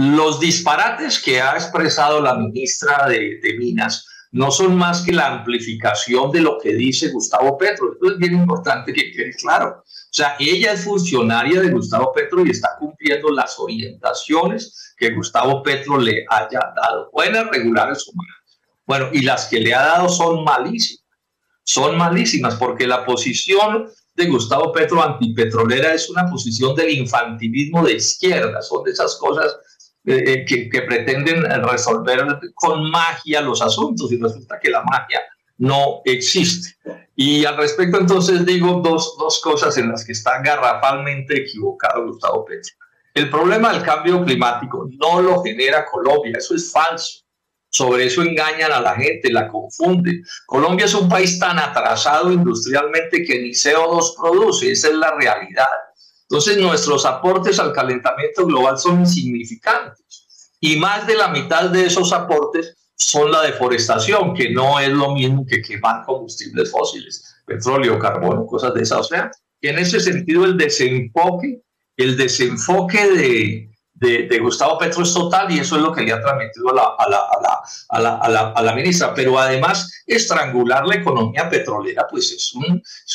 Los disparates que ha expresado la ministra de Minas no son más que la amplificación de lo que dice Gustavo Petro. Esto es bien importante que quede claro. O sea, ella es funcionaria de Gustavo Petro y está cumpliendo las orientaciones que Gustavo Petro le haya dado. Buenas, regulares o malas. Bueno, y las que le ha dado son malísimas. Son malísimas porque la posición de Gustavo Petro antipetrolera es una posición del infantilismo de izquierda. Son de esas cosas que pretenden resolver con magia los asuntos y resulta que la magia no existe. Y al respecto entonces digo dos cosas en las que está garrafalmente equivocado Gustavo Petro. El problema del cambio climático no lo genera Colombia, eso es falso. Sobre eso engañan a la gente, la confunden. Colombia es un país tan atrasado industrialmente que ni CO2 produce, esa es la realidad. Entonces nuestros aportes al calentamiento global son insignificantes y más de la mitad de esos aportes son la deforestación, que no es lo mismo que quemar combustibles fósiles, petróleo, carbono, cosas de esas. O sea, que en ese sentido el desenfoque de Gustavo Petro es total y eso es lo que le ha transmitido a la ministra. Pero además, estrangular la economía petrolera pues es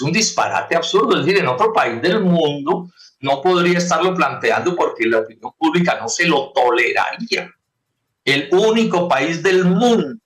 un disparate absurdo. Es decir, en otro país del mundo no podría estarlo planteando porque la opinión pública no se lo toleraría. El único país del mundo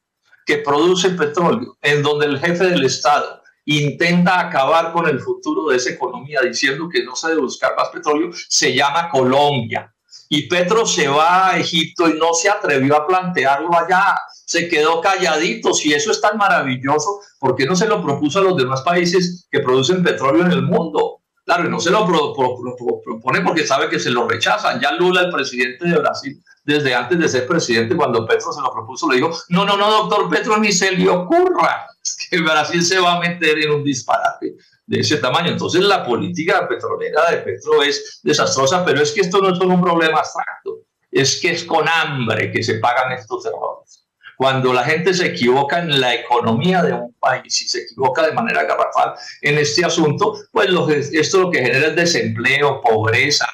que produce petróleo, en donde el jefe del Estado intenta acabar con el futuro de esa economía diciendo que no se debe buscar más petróleo, se llama Colombia. Y Petro se va a Egipto y no se atrevió a plantearlo allá, se quedó calladito. Si eso es tan maravilloso, ¿por qué no se lo propuso a los demás países que producen petróleo en el mundo? Claro, y no se lo propone porque sabe que se lo rechazan. Ya Lula, el presidente de Brasil, desde antes de ser presidente, cuando Petro se lo propuso, le dijo, no, doctor Petro, ni se le ocurra que Brasil se va a meter en un disparate de ese tamaño. Entonces la política petrolera de Petro es desastrosa, pero es que esto no es solo un problema abstracto, es que es con hambre que se pagan estos errores. Cuando la gente se equivoca en la economía de un país y se equivoca de manera garrafal en este asunto, pues esto lo que genera es desempleo, pobreza,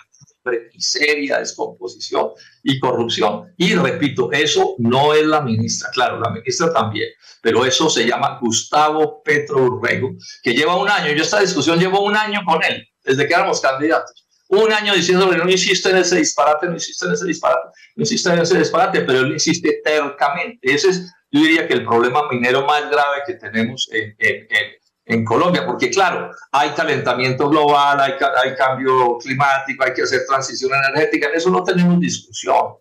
miseria, descomposición y corrupción. Y repito, eso no es la ministra, claro, la ministra también, pero eso se llama Gustavo Petro Urrego, que lleva un año, yo esta discusión llevo un año con él, desde que éramos candidatos. Un año diciéndole, no insiste en ese disparate, no insiste en ese disparate, no insiste en ese disparate, pero él insiste tercamente. Ese es, yo diría que el problema minero más grave que tenemos en Colombia, porque claro, hay calentamiento global, hay cambio climático, hay que hacer transición energética, en eso no tenemos discusión.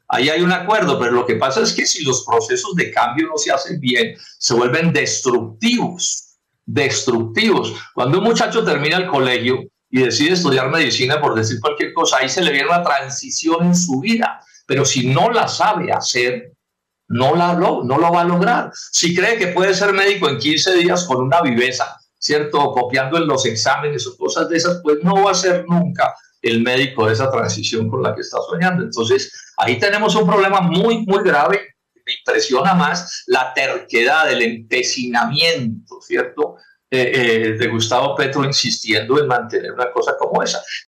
Ahí hay un acuerdo, pero lo que pasa es que si los procesos de cambio no se hacen bien, se vuelven destructivos. Cuando un muchacho termina el colegio y decide estudiar medicina, por decir cualquier cosa, ahí se le viene una transición en su vida, pero si no la sabe hacer, no lo va a lograr. Si cree que puede ser médico en 15 días con una viveza, ¿cierto? Copiando en los exámenes o cosas de esas, pues no va a ser nunca el médico de esa transición con la que está soñando. Entonces, ahí tenemos un problema muy, muy grave. Me impresiona más la terquedad, el empecinamiento, ¿cierto? De Gustavo Petro insistiendo en mantener una cosa como esa.